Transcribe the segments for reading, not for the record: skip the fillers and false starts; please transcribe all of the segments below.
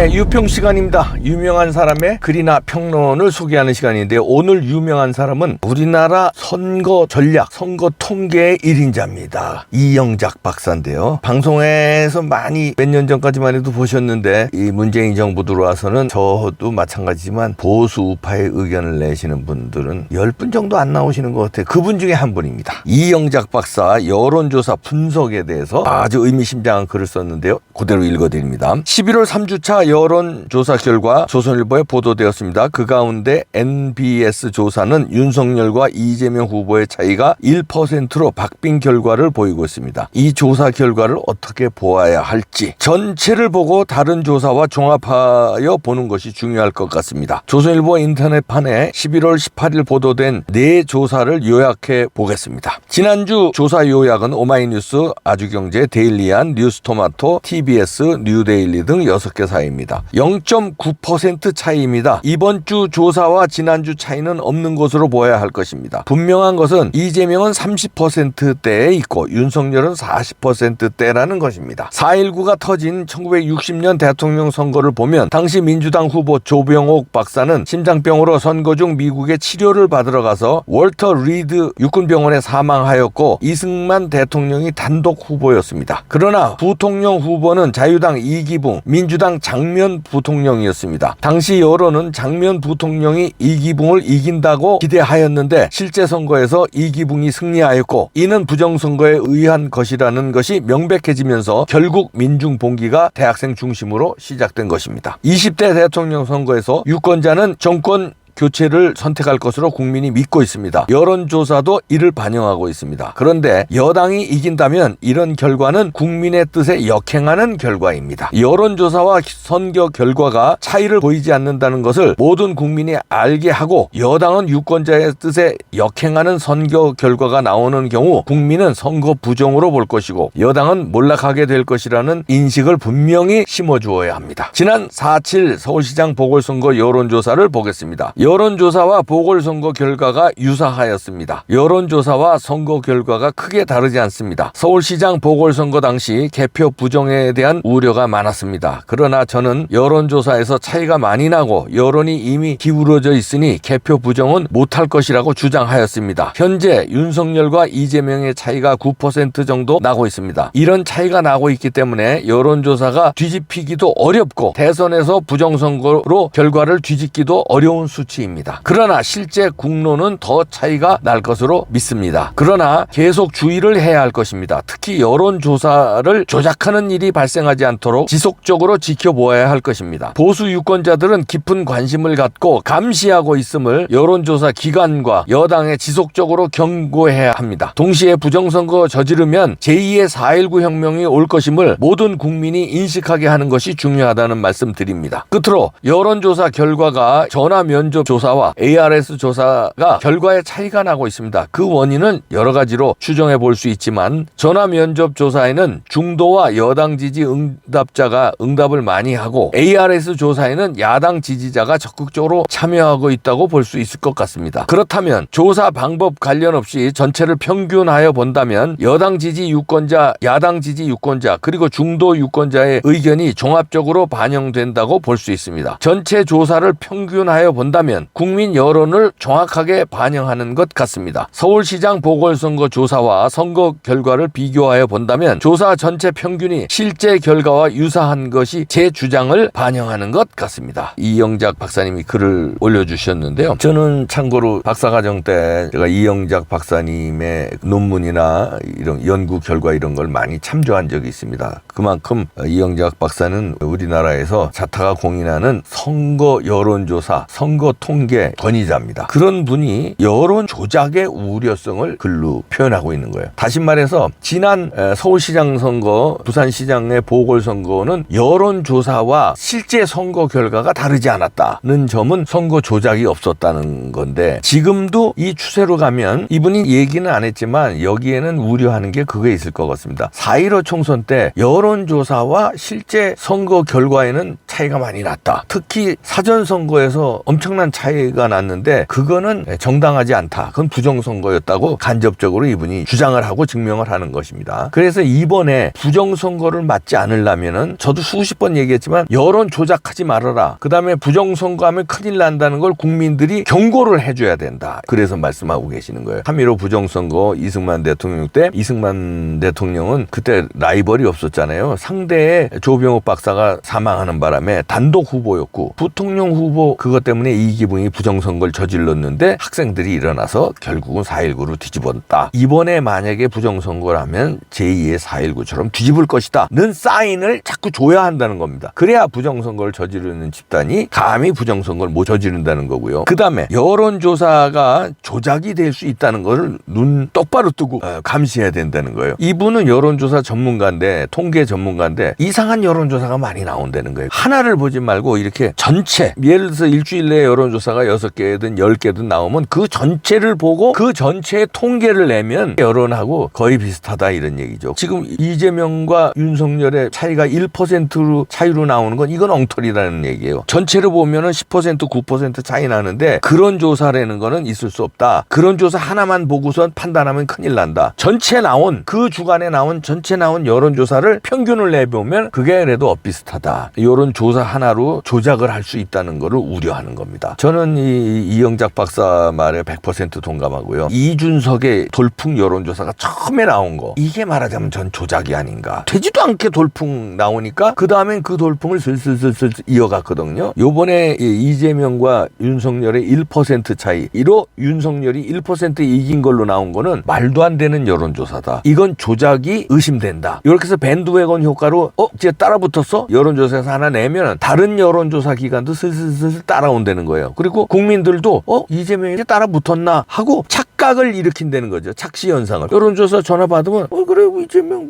네, 유평 시간입니다. 유명한 사람의 글이나 평론을 소개하는 시간인데요. 오늘 유명한 사람은 우리나라 선거 전략, 선거 통계의 1인자입니다. 이영작 박사인데요. 방송에서 많이 몇 년 전까지만 해도 보셨는데 이 문재인 정부 들어와서는 저도 마찬가지지만 보수 우파의 의견을 내시는 분들은 10분 정도 안 나오시는 것 같아요. 그분 중에 한 분입니다. 이영작 박사 여론조사 분석에 대해서 아주 의미심장한 글을 썼는데요. 그대로 읽어드립니다. 11월 3주차 여론조사 결과 조선일보에 보도되었습니다. 그 가운데 NBS 조사는 윤석열과 이재명 후보의 차이가 1%로 박빙 결과를 보이고 있습니다. 이 조사 결과를 어떻게 보아야 할지 전체를 보고 다른 조사와 종합하여 보는 것이 중요할 것 같습니다. 조선일보 인터넷판에 11월 18일 보도된 4조사를 요약해 보겠습니다. 지난주 조사 요약은 오마이뉴스, 아주경제, 데일리안, 뉴스토마토, TBS, 뉴데일리 등 6개 사이입니다. 0.9% 차이입니다. 이번 주 조사와 지난주 차이는 없는 것으로 보아야 할 것입니다. 분명한 것은 이재명은 30%대에 있고 윤석열은 40%대라는 것입니다. 4.19가 터진 1960년 대통령 선거를 보면 당시 민주당 후보 조병옥 박사는 심장병으로 선거 중 미국에 치료를 받으러 가서 월터 리드 육군병원에 사망하였고 이승만 대통령이 단독 후보였습니다. 그러나 부통령 후보는 자유당 이기붕, 민주당 장면 부통령이었습니다. 당시 여론은 장면 부통령이 이기붕을 이긴다고 기대하였는데 실제 선거에서 이기붕이 승리하였고 이는 부정선거에 의한 것이라는 것이 명백해지면서 결국 민중봉기가 대학생 중심으로 시작된 것입니다. 20대 대통령 선거에서 유권자는 정권 교체를 선택할 것으로 국민이 믿고 있습니다. 여론조사도 이를 반영하고 있습니다. 그런데 여당이 이긴다면 이런 결과는 국민의 뜻에 역행하는 결과입니다. 여론조사와 선거 결과가 차이를 보이지 않는다는 것을 모든 국민이 알게 하고 여당은 유권자의 뜻에 역행하는 선거 결과가 나오는 경우 국민은 선거 부정으로 볼 것이고 여당은 몰락하게 될 것이라는 인식을 분명히 심어주어야 합니다. 지난 4.7 서울시장 보궐선거 여론조사를 보겠습니다. 여론조사와 보궐선거 결과가 유사하였습니다. 여론조사와 선거 결과가 크게 다르지 않습니다. 서울시장 보궐선거 당시 개표 부정에 대한 우려가 많았습니다. 그러나 저는 여론조사에서 차이가 많이 나고 여론이 이미 기울어져 있으니 개표 부정은 못할 것이라고 주장하였습니다. 현재 윤석열과 이재명의 차이가 9% 정도 나고 있습니다. 이런 차이가 나고 있기 때문에 여론조사가 뒤집히기도 어렵고 대선에서 부정선거로 결과를 뒤집기도 어려운 수치 입니다. 그러나 실제 국론은 더 차이가 날 것으로 믿습니다. 그러나 계속 주의를 해야 할 것입니다. 특히 여론조사를 조작하는 일이 발생하지 않도록 지속적으로 지켜보아야 할 것입니다. 보수 유권자들은 깊은 관심을 갖고 감시하고 있음을 여론조사 기관과 여당에 지속적으로 경고해야 합니다. 동시에 부정선거 저지르면 제2의 4.19 혁명이 올 것임을 모든 국민이 인식하게 하는 것이 중요하다는 말씀 드립니다. 끝으로 여론조사 결과가 전화 면접 조사와 ARS 조사가 결과에 차이가 나고 있습니다. 그 원인은 여러 가지로 추정해 볼 수 있지만 전화 면접 조사에는 중도와 여당 지지 응답자가 응답을 많이 하고 ARS 조사에는 야당 지지자가 적극적으로 참여하고 있다고 볼 수 있을 것 같습니다. 그렇다면 조사 방법 관련 없이 전체를 평균하여 본다면 여당 지지 유권자, 야당 지지 유권자 그리고 중도 유권자의 의견이 종합적으로 반영된다고 볼 수 있습니다. 전체 조사를 평균하여 본다면 국민 여론을 정확하게 반영하는 것 같습니다. 서울시장 보궐선거 조사와 선거 결과를 비교하여 본다면 조사 전체 평균이 실제 결과와 유사한 것이 제 주장을 반영하는 것 같습니다. 이영작 박사님이 글을 올려주셨는데요. 저는 참고로 박사과정 때 제가 이영작 박사님의 논문이나 이런 연구 결과 이런 걸 많이 참조한 적이 있습니다. 그만큼 이영작 박사는 우리나라에서 자타가 공인하는 선거 여론조사, 선거 통계 권위자입니다. 그런 분이 여론 조작의 우려성을 글로 표현하고 있는 거예요. 다시 말해서 지난 서울시장 선거, 부산시장의 보궐선거는 여론조사와 실제 선거 결과가 다르지 않았다는 점은 선거 조작이 없었다는 건데 지금도 이 추세로 가면 이분이 얘기는 안 했지만 여기에는 우려하는 게 그게 있을 것 같습니다. 4.15 총선 때 여론조사와 실제 선거 결과에는 차이가 많이 났다. 특히 사전선거에서 엄청난 엄청난 차이가 났는데 그거는 정당하지 않다. 그건 부정선거였다고 간접적으로 이분이 주장을 하고 증명을 하는 것입니다. 그래서 이번에 부정선거를 맞지 않으려면은 저도 수십 번 얘기했지만 여론 조작하지 말아라. 그 다음에 부정선거하면 큰일 난다는 걸 국민들이 경고를 해줘야 된다. 그래서 말씀하고 계시는 거예요. 3.15 부정선거 이승만 대통령 때 이승만 대통령은 그때 라이벌이 없었잖아요. 상대의 조병욱 박사가 사망하는 바람에 단독 후보였고 부통령 후보 그것 때문에 이기붕이 부정선거를 저질렀는데 학생들이 일어나서 결국은 4.19로 뒤집었다. 이번에 만약에 부정선거를 하면 제2의 4.19처럼 뒤집을 것이다 는 사인을 자꾸 줘야 한다는 겁니다. 그래야 부정선거를 저지르는 집단이 감히 부정선거를 못 저지른다는 거고요. 그 다음에 여론조사가 조작이 될 수 있다는 걸 눈 똑바로 뜨고 감시해야 된다는 거예요. 이분은 여론조사 전문가인데 통계 전문가인데 이상한 여론조사가 많이 나온다는 거예요. 하나를 보지 말고 이렇게 전체 예를 들어서 일주일 내에 여론조사가 6개든 10개든 나오면 그 전체를 보고 그 전체의 통계를 내면 여론하고 거의 비슷하다 이런 얘기죠. 지금 이재명과 윤석열의 차이가 1%로 차이로 나오는 건 이건 엉터리라는 얘기예요. 전체를 보면은 10% 9% 차이 나는데 그런 조사라는 거는 있을 수 없다. 그런 조사 하나만 보고선 판단하면 큰일 난다. 전체 나온 그 주간에 나온 전체 나온 여론조사를 평균을 내보면 그게 그래도 엇비슷하다. 여론조사 하나로 조작을 할 수 있다는 거를 우려하는 겁니다. 저는 이영작 박사 말에 100% 동감하고요. 이준석의 돌풍 여론조사가 처음에 나온 거 이게 말하자면 전 조작이 아닌가. 되지도 않게 돌풍 나오니까 그 다음엔 그 돌풍을 슬슬슬슬 이어갔거든요. 요번에 이재명과 윤석열의 1% 차이로 윤석열이 1% 이긴 걸로 나온 거는 말도 안 되는 여론조사다. 이건 조작이 의심된다. 이렇게 해서 밴드웨건 효과로 이제 따라붙었어? 여론조사에서 하나 내면 다른 여론조사 기관도 슬슬슬 따라온다는 거예요. 그리고 국민들도 이재명이 따라붙었나 하고 착각을 일으킨다는 거죠. 착시 현상을. 여론조사 전화 받으면 그래 이재명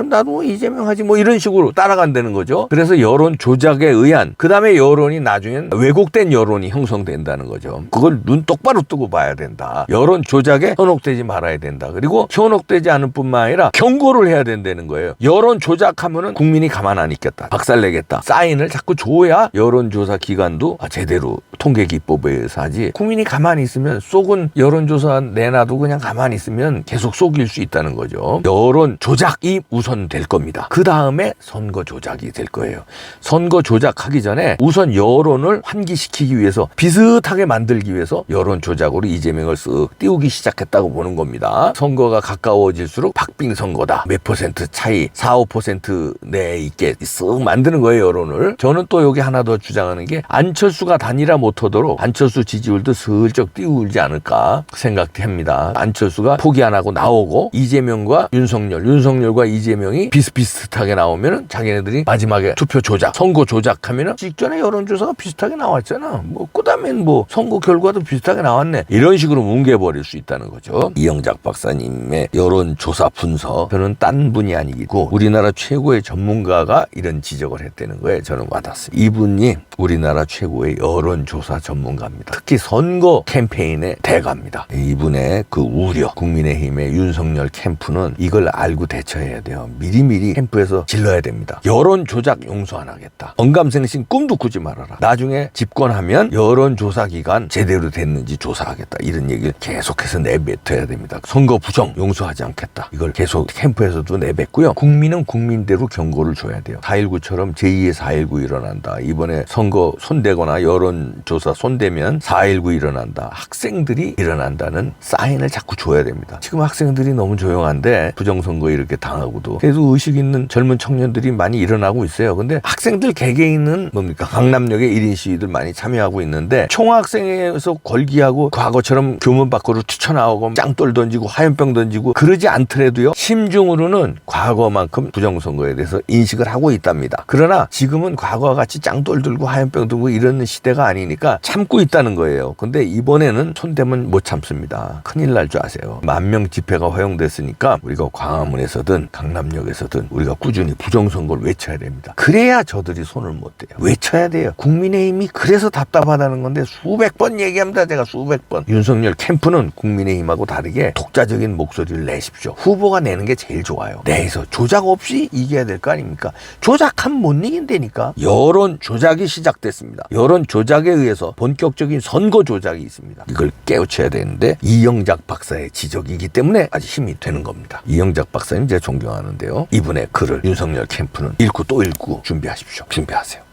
나도 이재명 하지 이런 식으로 따라간다는 거죠. 그래서 여론 조작에 의한 그 다음에 여론이 나중엔 왜곡된 여론이 형성된다는 거죠. 그걸 눈 똑바로 뜨고 봐야 된다. 여론 조작에 현혹되지 말아야 된다. 그리고 현혹되지 않을 뿐만 아니라 경고를 해야 된다는 거예요. 여론 조작하면은 국민이 가만 안 있겠다. 박살내겠다. 사인을 자꾸 줘야 여론조사 기관도 제대로 통계 기법에 의해서 하지. 국민이 가만히 있으면 속은 여론조사 내놔도 그냥 가만히 있으면 계속 속일 수 있다는 거죠. 여론 조작이 우선 될 겁니다. 그 다음에 선거 조작이 될 거예요. 선거 조작하기 전에 우선 여론을 환기시키기 위해서 비슷하게 만들기 위해서 여론 조작으로 이재명을 쓱 띄우기 시작했다고 보는 겁니다. 선거가 가까워질수록 박빙 선거다. 몇 퍼센트 차이 4, 5% 내에 있게 쓱 만드는 거예요. 여론을. 저는 또 여기 하나 더 주장하는 게 안철수가 단일화 못하도록 안철수 지지율도 슬쩍 띄우지 않을까 생각합니다. 안철수가 포기 안 하고 나오고 이재명과 윤석열과 이재명이 비슷비슷하게 나오면 자기네들이 마지막에 투표 조작, 선거 조작하면 직전에 여론조사가 비슷하게 나왔잖아. 그다음엔 선거 결과도 비슷하게 나왔네. 이런 식으로 뭉개버릴 수 있다는 거죠. 이영작 박사님의 여론조사 분석 저는 딴 분이 아니고 우리나라 최고의 전문가가 이런 지적을 했다는 거에 저는 와닿습니다. 이분이 우리나라 최고의 여론조사 전문가입니다. 특히 선거 캠페인의 대가입니다. 이분의 그 우려, 국민의힘의 윤석열 캠프는 이걸 알고 대처해야 돼요. 미리미리 캠프에서 질러야 됩니다. 여론 조작 용서 안 하겠다. 언감생심 꿈도 꾸지 말아라. 나중에 집권하면 여론조사 기간 제대로 됐는지 조사하겠다. 이런 얘기를 계속해서 내뱉어야 됩니다. 선거 부정 용서하지 않겠다. 이걸 계속 캠프에서도 내뱉고요. 국민은 국민대로 경고를 줘야 돼요. 4.19처럼 제2의 4.19 일어난다. 이번에 선거 손대거나 여론조사 손대면 4.19 일어난다. 학생들이 일어난다는 사인을 자꾸 줘야 됩니다. 지금 학생들이 너무 조용한데 부정선거 이렇게 당하고도 그래도 의식 있는 젊은 청년들이 많이 일어나고 있어요. 근데 학생들 개개인은 뭡니까? 강남역에 1인 시위들 많이 참여하고 있는데 총학생회에서 걸기하고 과거처럼 교문 밖으로 튀쳐나오고 짱돌 던지고 화염병 던지고 그러지 않더라도요. 심중으로는 과거만큼 부정선거에 대해서 인식을 하고 있답니다. 그러나 지금은 과거와 같이 짱돌 들고 화염병 들고 이런 시대가 아니니까 참고 있다는 거예요. 근데 이번에는 손대면 못 참습니다. 됩니다. 큰일 날 줄 아세요. 10,000명 집회가 허용됐으니까 우리가 광화문에서든 강남역에서든 우리가 꾸준히 부정선거를 외쳐야 됩니다. 그래야 저들이 손을 못 대요. 외쳐야 돼요. 국민의힘이 그래서 답답하다는 건데 수백 번 얘기합니다. 제가 수백 번. 윤석열 캠프는 국민의힘하고 다르게 독자적인 목소리를 내십시오. 후보가 내는 게 제일 좋아요. 내에서 조작 없이 이겨야 될 거 아닙니까? 조작하면 못 이긴다니까. 여론 조작이 시작됐습니다. 여론 조작에 의해서 본격적인 선거 조작이 있습니다. 이걸 깨우쳐야 되는데 이영작 박사의 지적이기 때문에 아주 힘이 되는 겁니다. 이영작 박사님 제가 존경하는데요. 이분의 글을 윤석열 캠프는 읽고 또 읽고 준비하십시오. 준비하세요.